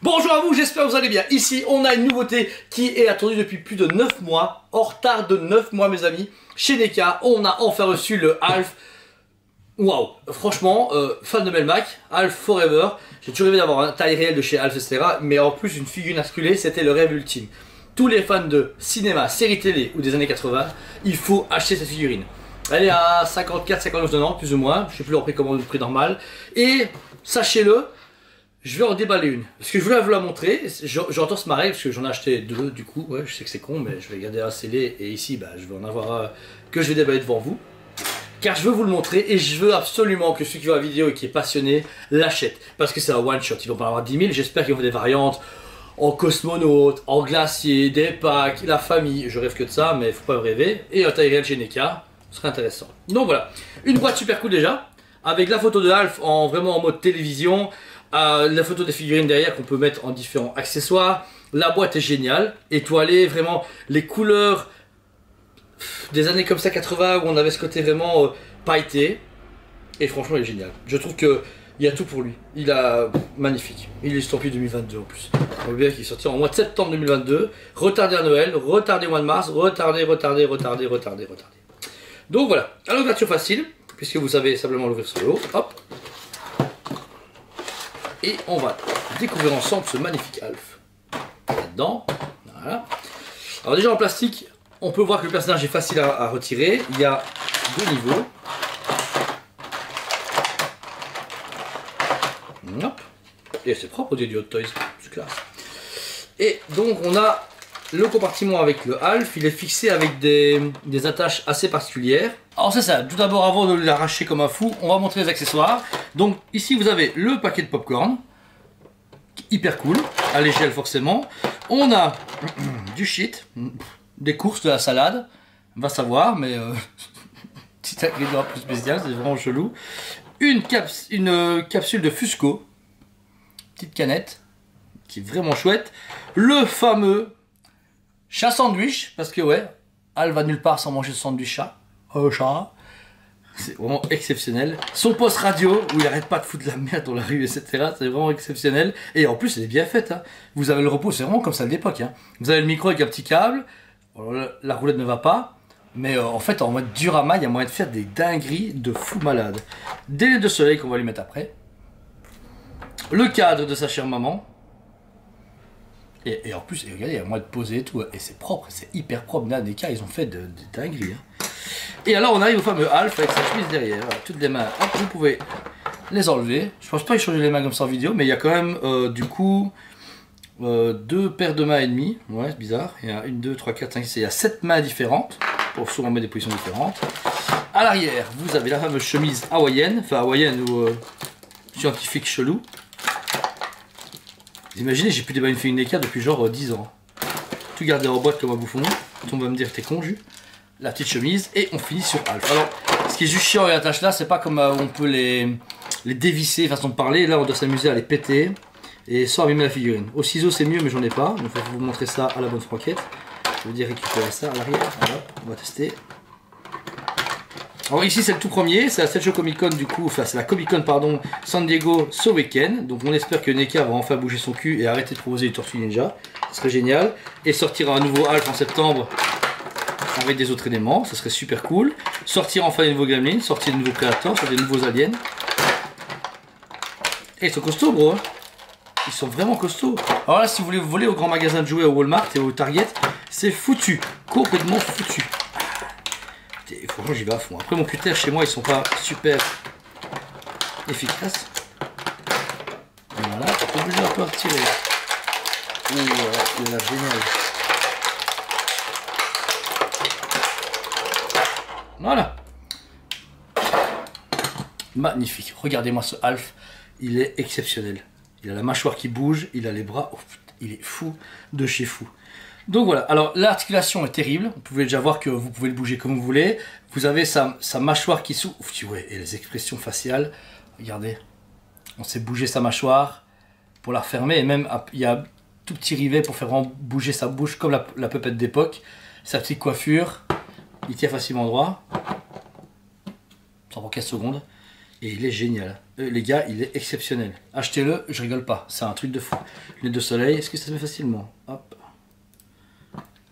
Bonjour à vous, j'espère que vous allez bien. Ici, on a une nouveauté qui est attendue depuis plus de 9 mois. En retard de 9 mois, mes amis. Chez NECA, on a enfin reçu le Alf. Waouh, franchement, fan de Melmac, Alf Forever. J'ai toujours rêvé d'avoir un taille réelle de chez Alf, etc. Mais en plus, une figurine articulée, c'était le rêve ultime. Tous les fans de cinéma, séries télé ou des années 80, il faut acheter cette figurine. Elle est à 54-59 plus ou moins. Je sais plus leur prix comment le prix normal. Et sachez-le, je vais en déballer une. Parce que je voulais vous la montrer. J'entends se marrer parce que j'en ai acheté deux du coup. Ouais, je sais que c'est con, mais je vais garder un scellé. Et ici, bah, je vais en avoir un que je vais déballer devant vous. Car je veux vous le montrer et je veux absolument que celui qui voit la vidéo et qui est passionné l'achète. Parce que c'est un one shot. Ils vont pas en avoir 10 000. J'espère qu'ils vont faire des variantes en cosmonaute, en glacier, des packs, la famille. Je rêve que de ça, mais faut pas rêver. Et un taille réel chez NECA. Ce serait intéressant. Donc voilà, une boîte super cool déjà, avec la photo de Alf vraiment en mode télévision, la photo des figurines derrière qu'on peut mettre en différents accessoires. La boîte est géniale, étoilée, vraiment les couleurs des années comme ça 80 où on avait ce côté vraiment pailleté. Et franchement il est génial. Je trouve que il y a tout pour lui. Il a magnifique. Il est estampillé 2022 en plus. On voit bien qu'il est sorti en mois de septembre 2022. Retardé à Noël, retardé au mois de mars, retardé. Donc voilà, à l'ouverture facile, puisque vous savez simplement l'ouvrir sur le haut, hop. Et on va découvrir ensemble ce magnifique Alf. Là-dedans, voilà. Alors déjà en plastique, on peut voir que le personnage est facile à retirer. Il y a deux niveaux. Hop. Et c'est propre au dieu du Hot Toys, c'est classe. Et donc on a le compartiment avec le Alf, il est fixé avec des attaches assez particulières. Alors c'est ça, tout d'abord avant de l'arracher comme un fou, on va montrer les accessoires. Donc ici vous avez le paquet de popcorn, hyper cool, à l'échelle forcément. On a du shit, des courses, de la salade, va savoir, mais petit ingrédient plus spécial, c'est vraiment chelou. Une capsule de Fusco, petite canette, qui est vraiment chouette. Le fameux chat sandwich, parce que ouais, Al va nulle part sans manger son sandwich chat. Chat. C'est vraiment exceptionnel. Son poste radio, où il arrête pas de foutre de la merde dans la rue, etc. C'est vraiment exceptionnel. Et en plus, elle est bien faite. Hein. Vous avez le repos, c'est vraiment comme ça de l'époque. Hein. Vous avez le micro avec un petit câble. Alors, la roulette ne va pas. Mais en fait, en mode diorama, il y a moyen de faire des dingueries de fou malade. Des lunettes de soleil qu'on va lui mettre après. Le cadre de sa chère maman. Et en plus, regardez, il y a moyen de poser et tout. Et c'est propre, c'est hyper propre. Là, NECA, ils ont fait des dingueries. Hein. Et alors, on arrive au fameux Alf avec sa chemise derrière. Voilà, toutes les mains, hop, vous pouvez les enlever. Je pense pas y changer les mains comme ça en vidéo, mais il y a quand même, du coup, deux paires de mains et demie. Ouais, c'est bizarre. Il y a 1, 2, 3, 4, 5, 6. Il y a 7 mains différentes pour souvent mettre des positions différentes. À l'arrière, vous avez la fameuse chemise hawaïenne. Enfin, hawaïenne ou scientifique chelou. Vous imaginez, j'ai pu déballer une figurine NECA depuis genre 10 ans. Tout garder en boîte comme un bouffon. On va me dire que t'es conju. La petite chemise et on finit sur Alf. Alors, ce qui est juste chiant avec la tâche là, c'est pas comme on peut les dévisser, façon de parler. Là, on doit s'amuser à les péter et sans abîmer la figurine. Au ciseau, c'est mieux, mais j'en ai pas. Donc, il faut vous montrer ça à la bonne franquette. Je veux dire récupérer ça à l'arrière. Voilà, on va tester. Alors ici c'est le tout premier, c'est la Sideshow Comic Con du coup, enfin c'est la Comic Con pardon, San Diego ce week-end. Donc on espère que NECA va enfin bouger son cul et arrêter de proposer les Tortues Ninja. Ce serait génial. Et sortir un nouveau Alf en septembre avec des autres éléments, ce serait super cool. Sortir enfin des nouveaux Gremlins, sortir des nouveaux Predators, sortir des nouveaux Aliens. Et ils sont costauds gros, hein. Ils sont vraiment costauds. Alors là si vous voulez voler au grand magasin de jouets au Walmart et au Target, c'est foutu, complètement foutu. Et franchement j'y vais à fond. Après mon cutter chez moi ils sont pas super efficaces. Voilà, faut obligé un peu à retirer. Ouh, voilà, il est génial. Voilà. Magnifique. Regardez-moi ce Alf. Il est exceptionnel. Il a la mâchoire qui bouge, il a les bras. Oh, il est fou de chez fou. Donc voilà, alors l'articulation est terrible, vous pouvez déjà voir que vous pouvez le bouger comme vous voulez. Vous avez sa mâchoire qui s'ouvre, ouais, et les expressions faciales, regardez. On sait bouger sa mâchoire pour la refermer, et même il y a tout petit rivet pour faire bouger sa bouche comme la pupette d'époque. Sa petite coiffure, il tient facilement droit. Ça prend 15 secondes. Et il est génial. Les gars, il est exceptionnel. Achetez-le, je rigole pas. C'est un truc de fou. Lunettes de soleil, est-ce que ça se met facilement? Hop.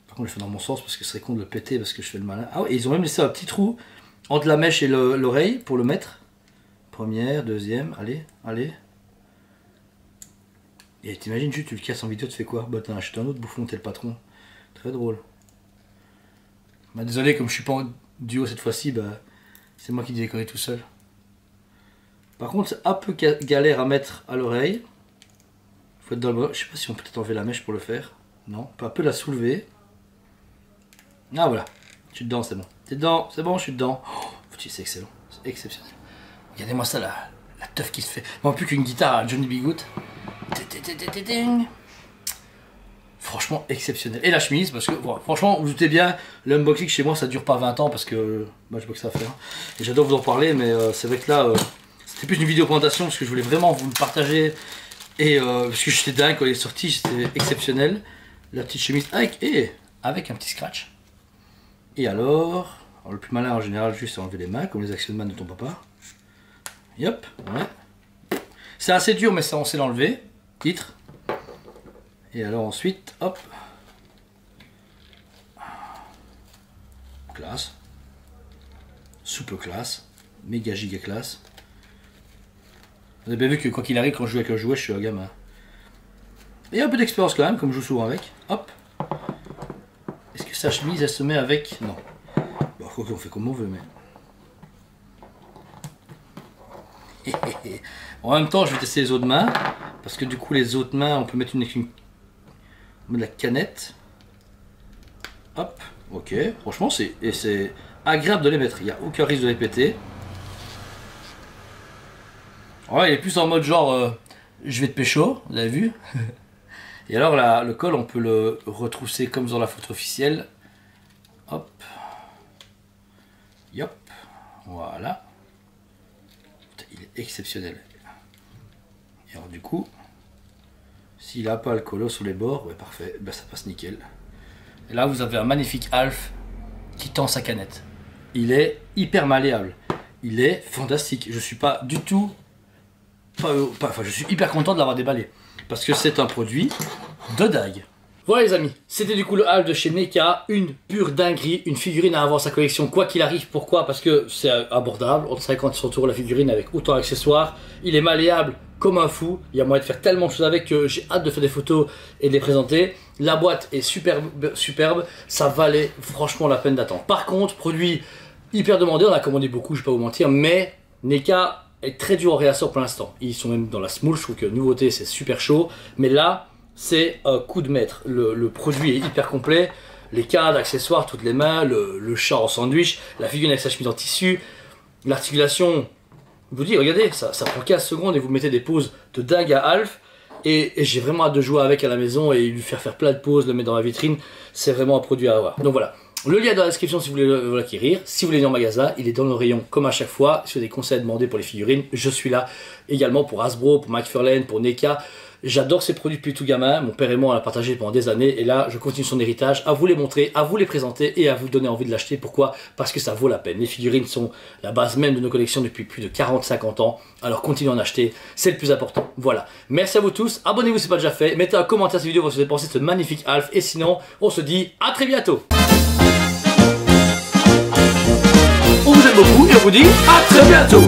Par contre, je fais dans mon sens parce que ce serait con de le péter parce que je fais le malin. Ah ouais, ils ont même laissé un petit trou entre la mèche et l'oreille pour le mettre. Première, deuxième, allez, allez. Et t'imagines juste, tu le casses en vidéo, tu fais quoi? Bah t'as acheté un autre bouffon, t'es le patron. Très drôle. Bah désolé, comme je suis pas en duo cette fois-ci, bah c'est moi qui déconne tout seul. Par contre, c'est un peu galère à mettre à l'oreille. Faut être dans le... Je sais pas si on peut peut-être enlever la mèche pour le faire. Non, on peut un peu la soulever. Ah voilà, je suis dedans, c'est bon. T'es dedans, c'est bon, je suis dedans. Oh, c'est excellent, c'est exceptionnel. Regardez-moi ça, la teuf qui se fait. Non, plus qu'une guitare à Johnny B. Goode. Franchement exceptionnel. Et la chemise, parce que bon, franchement, vous doutez bien, l'unboxing chez moi ça dure pas 20 ans parce que moi je boxe à faire. Et j'adore vous en parler, mais c'est vrai que là, c'était plus une vidéo présentation parce que je voulais vraiment vous le partager. Et parce que j'étais dingue quand il est sorti, c'était exceptionnel. La petite chemise avec un petit scratch. Et alors le plus malin en général, juste enlever les mains, comme les Action Man de ton papa. Yop, ouais. C'est assez dur, mais ça on sait l'enlever. Titre. Et alors ensuite, hop. Classe. Souple classe. Méga giga classe. Vous avez bien vu que quoi qu'il arrive, quand je joue avec un jouet, je suis un gamin. Et un peu d'expérience quand même, comme je joue souvent avec. Hop. Est-ce que sa chemise, elle se met avec? Non. Bon, quoi qu'on fait comme on veut, mais... En même temps, je vais tester les autres mains. Parce que du coup, les autres mains, on peut mettre on met de la canette. Hop. Ok. Franchement, c'est agréable de les mettre. Il n'y a aucun risque de les péter. Ouais, il est plus en mode genre, je vais te pécho, vous avez vu. Et alors là, le col, on peut le retrousser comme dans la photo officielle. Hop. Yop. Voilà. Il est exceptionnel. Et alors du coup, s'il n'a pas le colo sur les bords, ouais, parfait, ben, ça passe nickel. Et là, vous avez un magnifique Alf qui tend sa canette. Il est hyper malléable. Il est fantastique. Je suis pas du tout... Enfin, je suis hyper content de l'avoir déballé. Parce que c'est un produit de dingue. Voilà les amis, c'était du coup le Alf de chez NECA, une pure dinguerie, une figurine à avoir sa collection quoi qu'il arrive. Pourquoi? Parce que c'est abordable, entre 50 et 100 € la figurine avec autant d'accessoires. Il est malléable comme un fou, il y a moyen de faire tellement de choses avec que j'ai hâte de faire des photos et de les présenter. La boîte est superbe, ça valait franchement la peine d'attendre. Par contre, produit hyper demandé, on a commandé beaucoup, je vais pas vous mentir, mais NECA est très dur en réassort pour l'instant. Ils sont même dans la smooth, je trouve que nouveauté c'est super chaud, mais là... c'est un coup de maître. Le produit est hyper complet. Les cadres, accessoires, toutes les mains, le chat en sandwich, la figurine avec sa chemise en tissu, l'articulation. Je vous dis, regardez, ça prend 15 secondes et vous mettez des poses de dingue à Alf. Et j'ai vraiment hâte de jouer avec à la maison et lui faire plein de poses, le mettre dans la vitrine. C'est vraiment un produit à avoir. Donc voilà. Le lien est dans la description si vous voulez l'acquérir. Si vous voulez aller en magasin, il est dans le rayon comme à chaque fois. Si vous avez des conseils à demander pour les figurines, je suis là. Également pour Hasbro, pour McFarlane, pour NECA. J'adore ces produits depuis tout gamin, mon père et moi on l'a partagé pendant des années et là je continue son héritage, à vous les montrer, à vous les présenter et à vous donner envie de l'acheter. Pourquoi? Parce que ça vaut la peine. Les figurines sont la base même de nos collections depuis plus de 40-50 ans, alors continuez à en acheter, c'est le plus important. Voilà, merci à vous tous, abonnez-vous si ce n'est pas déjà fait, mettez un commentaire sur cette vidéo pour ce que vous avez pensé de ce magnifique Alf et sinon on se dit à très bientôt. On vous aime beaucoup et on vous dit à très bientôt.